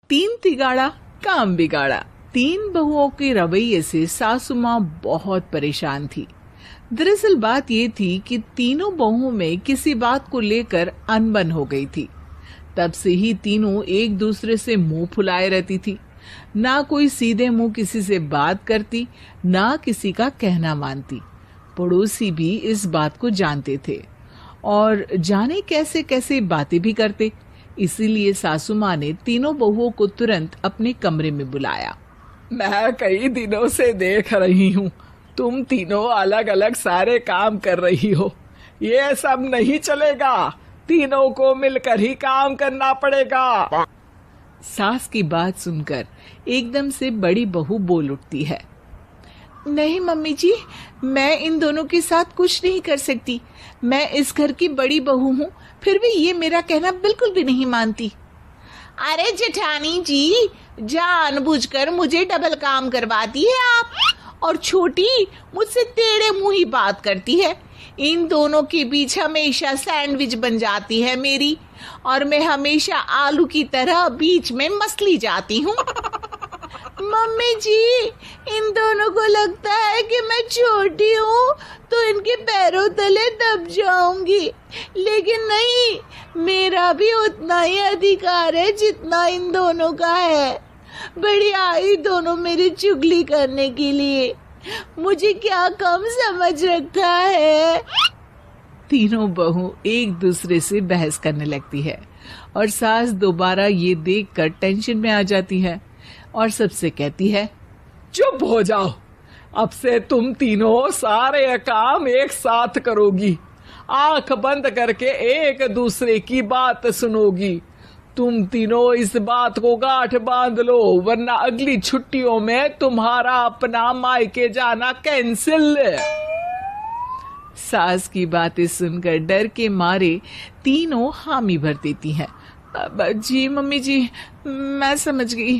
तीन तिगाड़ा काम बिगाड़ा। तीन बहुओं के रवैये से सासू माँ बहुत परेशान थी। दरअसल बात ये थी कि तीनों बहुओं में किसी बात को लेकर अनबन हो गई थी। तब से ही तीनों एक दूसरे से मुंह फुलाए रहती थी। ना कोई सीधे मुंह किसी से बात करती, ना किसी का कहना मानती। पड़ोसी भी इस बात को जानते थे और जाने कैसे कैसे बातें भी करते। इसीलिए सासू माँ ने तीनों बहुओं को तुरंत अपने कमरे में बुलाया। मैं कई दिनों से देख रही हूँ, तुम तीनों अलग अलग सारे काम कर रही हो। ये सब नहीं चलेगा, तीनों को मिलकर ही काम करना पड़ेगा। सास की बात सुनकर एकदम से बड़ी बहू बोल उठती है। नहीं मम्मी जी, मैं इन दोनों के साथ कुछ नहीं कर सकती। मैं इस घर की बड़ी बहू हूँ, फिर भी ये मेरा कहना बिल्कुल भी नहीं मानती। अरे जेठानी जी, जानबूझकर मुझे डबल काम करवाती है आप, और छोटी मुझसे टेढ़े मुंह ही बात करती है। इन दोनों के बीच हमेशा सैंडविच बन जाती है मेरी, और मैं हमेशा आलू की तरह बीच में मसली जाती हूँ। मम्मी जी, इन दोनों को लगता है कि मैं छोटी हूँ तो इनके पैरों तले दब जाऊंगी, लेकिन नहीं, मेरा भी उतना ही अधिकार है जितना इन दोनों का है। बड़ी आई दोनों मेरी चुगली करने के लिए, मुझे क्या कम समझ रखा है। तीनों बहू एक दूसरे से बहस करने लगती है और सास दोबारा ये देखकर टेंशन में आ जाती है और सबसे कहती है, चुप हो जाओ, अब से तुम तीनों सारे काम एक साथ करोगी, आंख बंद करके एक दूसरे की बात सुनोगी। तुम तीनों इस बात को गांठ बांध लो, वरना अगली छुट्टियों में तुम्हारा अपना मायके जाना कैंसिल। सास की बातें सुनकर डर के मारे तीनों हामी भर देती हैं। जी मम्मी जी, मैं समझ गई।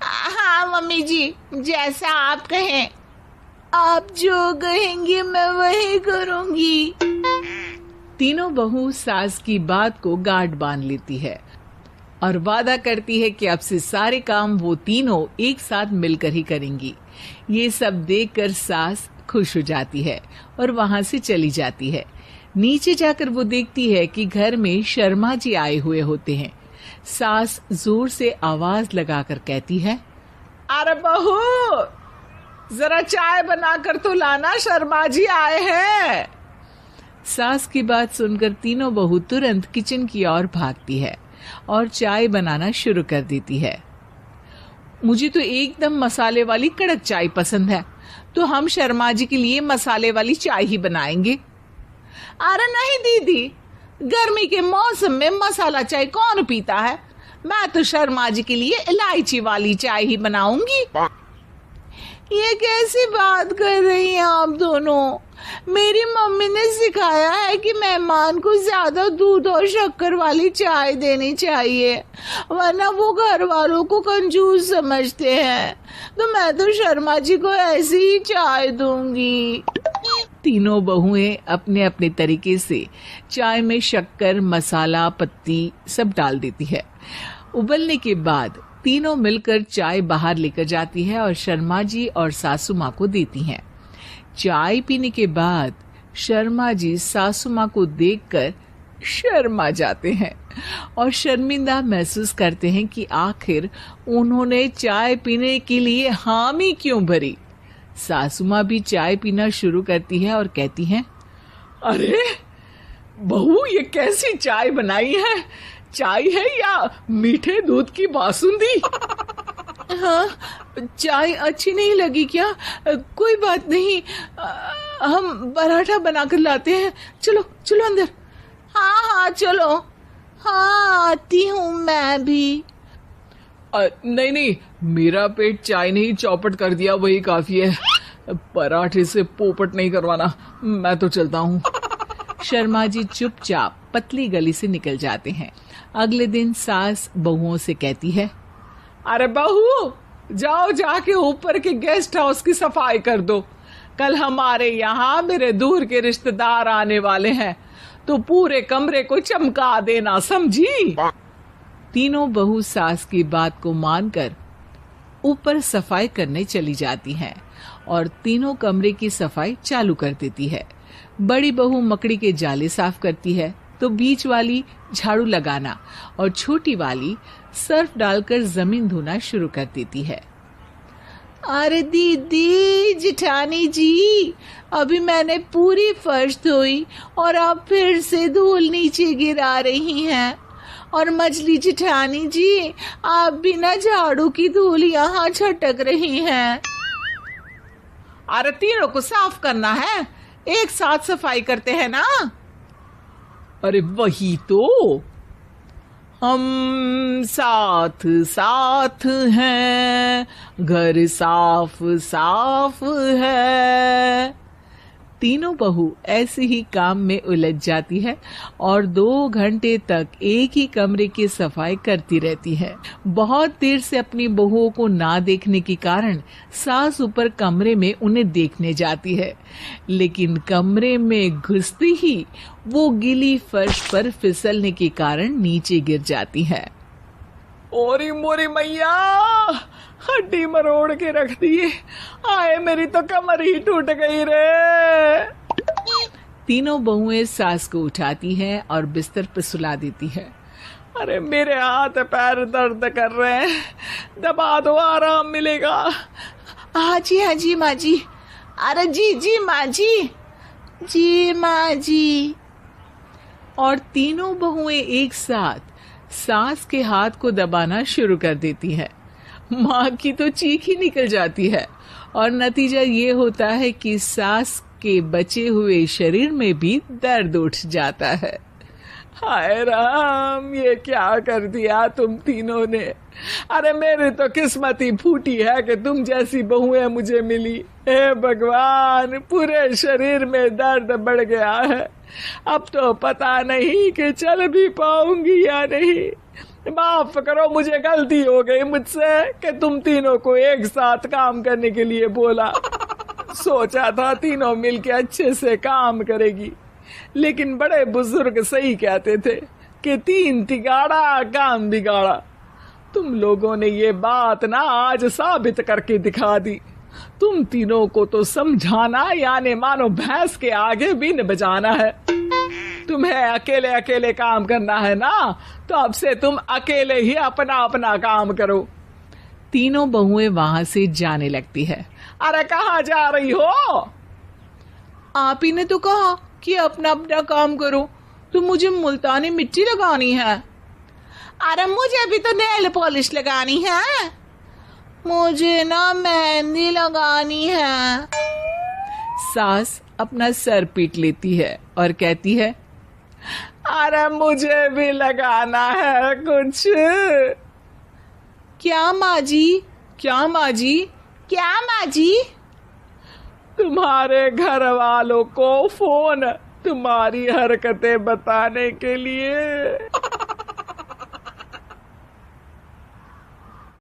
हाँ मम्मी जी, जैसा आप कहें। आप जो कहेंगे मैं वही करूंगी। तीनों बहू सास की बात को गांठ बांध लेती है और वादा करती है कि अब से सारे काम वो तीनों एक साथ मिलकर ही करेंगी। ये सब देखकर सास खुश हो जाती है और वहां से चली जाती है। नीचे जाकर वो देखती है कि घर में शर्मा जी आए हुए होते हैं। सास जोर से आवाज लगाकर कहती है, अरे बहू, जरा चाय बनाकर तो लाना, शर्मा जी आए हैं। सास की बात सुनकर तीनों बहू तुरंत किचन की ओर भागती है और चाय बनाना शुरू कर देती है। मुझे तो एकदम मसाले वाली कड़क चाय पसंद है, तो हम शर्मा जी के लिए मसाले वाली चाय ही बनाएंगे। अरे नहीं दीदी, गर्मी के मौसम में मसाला चाय कौन पीता है? मैं तो शर्मा जी के लिए इलायची वाली चाय ही बनाऊंगी। ये कैसी बात कर रही हैं आप दोनों? मेरी मम्मी ने सिखाया है कि मेहमान को ज्यादा दूध और शक्कर वाली चाय देनी चाहिए, वरना वो घर वालों को कंजूस समझते हैं। तो मैं तो शर्मा जी को ऐसी ही चाय दूंगी। तीनों बहुएं अपने अपने तरीके से चाय में शक्कर, मसाला, पत्ती सब डाल देती है। उबलने के बाद तीनों मिलकर चाय बाहर लेकर जाती है और शर्मा जी और सासू माँ को देती हैं। चाय पीने के बाद शर्मा जी सासू माँ को देखकर शर्मा जाते हैं और शर्मिंदा महसूस करते हैं कि आखिर उन्होंने चाय पीने के लिए हामी क्यों भरी। सासू माँ भी चाय पीना शुरू करती है और कहती हैं, अरे बहू, ये कैसी चाय बनाई है? चाय है या मीठे दूध की बासुंदी? हाँ, चाय अच्छी नहीं लगी क्या? कोई बात नहीं, हम पराठा बनाकर लाते हैं। चलो चलो अंदर। हाँ हाँ चलो, हाँ आती हूँ मैं भी। नहीं नहीं, मेरा पेट चाय ने ही चौपट कर दिया, वही काफी है। पराठे से पोपट नहीं करवाना, मैं तो चलता हूँ। शर्मा जी चुपचाप पतली गली से निकल जाते हैं। अगले दिन सास बहुओं से कहती है, अरे बहू, जाओ जाके ऊपर के गेस्ट हाउस की सफाई कर दो। कल हमारे यहाँ मेरे दूर के रिश्तेदार आने वाले हैं, तो पूरे कमरे को चमका देना, समझी? तीनों बहू सास की बात को मानकर ऊपर सफाई करने चली जाती हैं और तीनों कमरे की सफाई चालू कर देती है। बड़ी बहू मकड़ी के जाले साफ करती है तो बीच वाली झाड़ू लगाना और छोटी वाली सर्फ डालकर जमीन धोना शुरू कर देती है। अरे दीदी जेठानी जी, अभी मैंने पूरी फर्श धोई और आप फिर से धूल नीचे गिरा रही हैं। और मछली जेठानी जी, आप बिना झाड़ू की धूल यहाँ छटक रही हैं। अरे तीनों को साफ करना है, एक साथ सफाई करते हैं ना। अरे वही तो, हम साथ साथ हैं, घर साफ साफ है। तीनों बहू ऐसे ही काम में उलझ जाती है और 2 घंटे तक एक ही कमरे की सफाई करती रहती है। बहुत देर से अपनी बहुओं को ना देखने के कारण सास ऊपर कमरे में उन्हें देखने जाती है, लेकिन कमरे में घुसती ही वो गीली फर्श पर फिसलने के कारण नीचे गिर जाती है। ओरी मोरी मैया, हड्डी मरोड़ के रख दी। आए मेरी तो कमर ही टूट गई रे। तीनों बहुएं सास को उठाती हैं और बिस्तर पर सुला देती है। अरे मेरे हाथ पैर दर्द कर रहे हैं, दबा दो, आराम मिलेगा। हाँ जी माँ जी। अरे जी माँ जी, जी माँ जी। और तीनों बहुएं एक साथ सास के हाथ को दबाना शुरू कर देती है। माँ की तो चीख ही निकल जाती है और नतीजा ये होता है कि सास के बचे हुए शरीर में भी दर्द उठ जाता है। हाय राम, ये क्या कर दिया तुम तीनों ने। अरे मेरी तो किस्मत ही फूटी है कि तुम जैसी बहुएं मुझे मिली। हे भगवान, पूरे शरीर में दर्द बढ़ गया है। अब तो पता नहीं कि चल भी पाऊंगी या नहीं। माफ करो, मुझे गलती हो गई मुझसे कि तुम तीनों को एक साथ काम करने के लिए बोला। सोचा था तीनों मिलके अच्छे से काम करेगी, लेकिन बड़े बुजुर्ग सही कहते थे कि 3 तिगाड़ा काम बिगाड़ा। तुम लोगों ने ये बात ना आज साबित करके दिखा दी। तुम तीनों को तो समझाना यानी मानो भैंस के आगे बीन बजाना है। तुम्हें अकेले अकेले काम करना है ना, तो अब से तुम अकेले ही अपना अपना काम करो। तीनों बहुएं वहां से जाने लगती है। अरे कहाँ जा रही हो? आप ही ने तो कहा कि अपना अपना काम करो, तो मुझे मुल्तानी मिट्टी लगानी है। अरे मुझे भी तो नेल पॉलिश लगानी है। मुझे ना मेहंदी लगानी है। सास अपना सर पीट लेती है और कहती है, अरे मुझे भी लगाना है कुछ। क्या माँ जी? क्या माँ जी? क्या माँ जी? तुम्हारे घर वालों को फोन तुम्हारी हरकतें बताने के लिए।